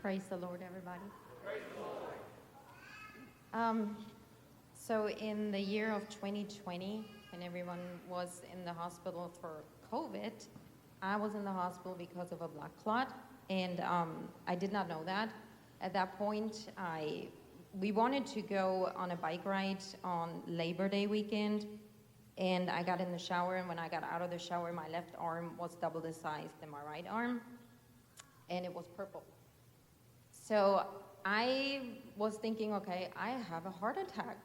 Praise the Lord, everybody. So in the year of 2020, when everyone was in the hospital for COVID, I was in the hospital because of a blood clot, and I did not know that. At that point, we wanted to go on a bike ride on Labor Day weekend, and I got in the shower, and when I got out of the shower, my left arm was double the size than my right arm, and it was purple. So I was thinking, okay, I have a heart attack,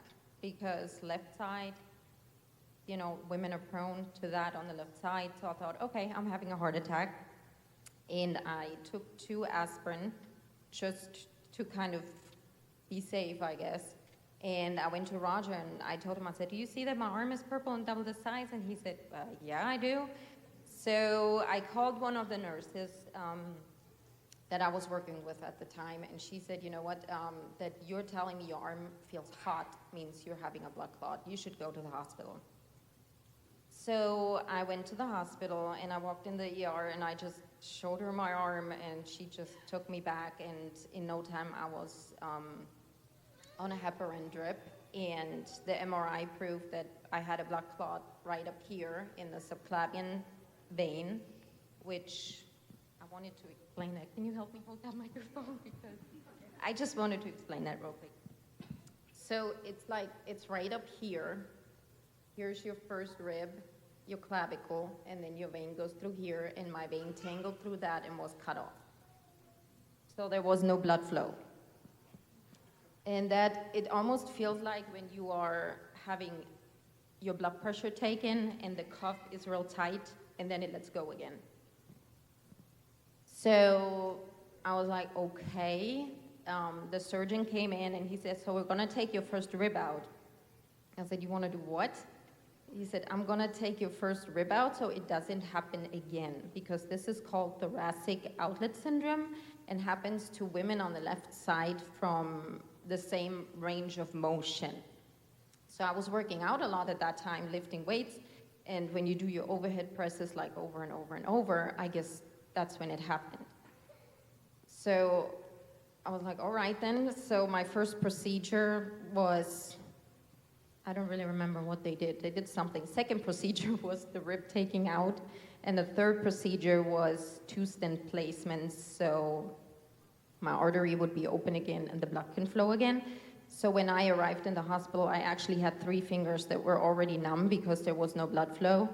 because left side, you know, women are prone to that on the left side. So I thought, okay, I'm having a heart attack. And I took 2 aspirin just to kind of be safe, I guess. And I went to Roger and I told him, I said, do you see that my arm is purple and double the size? And he said, yeah, I do. So I called one of the nurses that I was working with at the time, and she said, you know what, that you're telling me your arm feels hot means you're having a blood clot. You should go to the hospital. So I went to the hospital, and I walked in the ER, and I just showed her my arm, and she just took me back, and in no time I was on a heparin drip, and the MRI proved that I had a blood clot right up here in the subclavian vein, which I wanted to explain that. Can you help me hold that microphone? Because I just wanted to explain that real quick. So it's right up here. Here's your first rib, your clavicle, and then your vein goes through here, and my vein tangled through that and was cut off. So there was no blood flow. And that, it almost feels like when you are having your blood pressure taken and the cuff is real tight, and then it lets go again. So I was like, okay. The surgeon came in and he said, so we're gonna take your first rib out. I said, you wanna do what? He said, I'm gonna take your first rib out so it doesn't happen again, because this is called thoracic outlet syndrome and happens to women on the left side from the same range of motion. So I was working out a lot at that time, lifting weights, and when you do your overhead presses like over and over and over, I guess that's when it happened. So I was like, all right then. So my first procedure was, I don't really remember what they did. They did something. Second procedure was the rib taking out. And the third procedure was 2 stent placements. So my artery would be open again and the blood can flow again. So when I arrived in the hospital, I actually had 3 fingers that were already numb because there was no blood flow.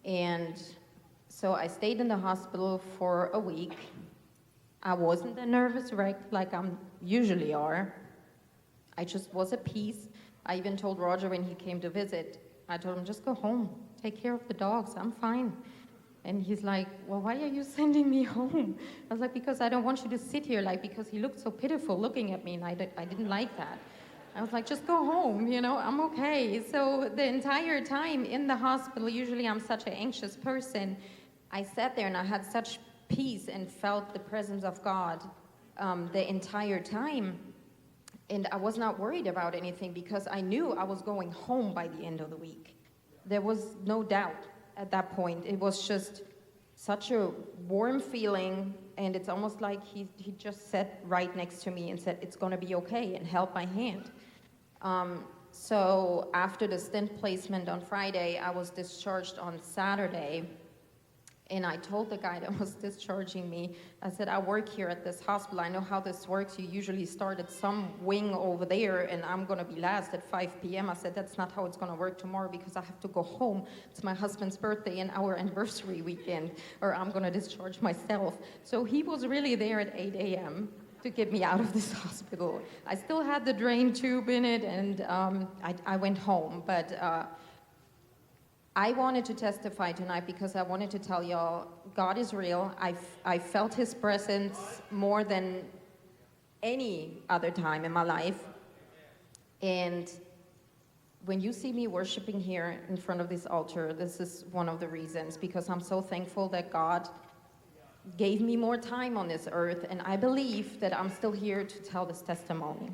And so I stayed in the hospital for a week. I wasn't a nervous wreck like I usually are. I just was at peace. I even told Roger when he came to visit, I told him, just go home, take care of the dogs, I'm fine. And he's like, well, why are you sending me home? I was like, because I don't want you to sit here, like, because he looked so pitiful looking at me, and I didn't like that. I was like, just go home, you know, I'm okay. So the entire time in the hospital, usually I'm such an anxious person, I sat there and I had such peace and felt the presence of God the entire time. And I was not worried about anything because I knew I was going home by the end of the week. There was no doubt at that point. It was just such a warm feeling, and it's almost like he just sat right next to me and said, it's gonna be okay, and held my hand. So after the stent placement on Friday, I was discharged on Saturday. And I told the guy that was discharging me, I said, I work here at this hospital. I know how this works. You usually start at some wing over there, and I'm going to be last at 5 p.m. I said, that's not how it's going to work tomorrow because I have to go home. It's my husband's birthday and our anniversary weekend, or I'm going to discharge myself. So he was really there at 8 a.m. to get me out of this hospital. I still had the drain tube in it, and I went home. But I wanted to testify tonight because I wanted to tell y'all, God is real. I felt his presence more than any other time in my life. And when you see me worshiping here in front of this altar, this is one of the reasons, because I'm so thankful that God gave me more time on this earth, and I believe that I'm still here to tell this testimony.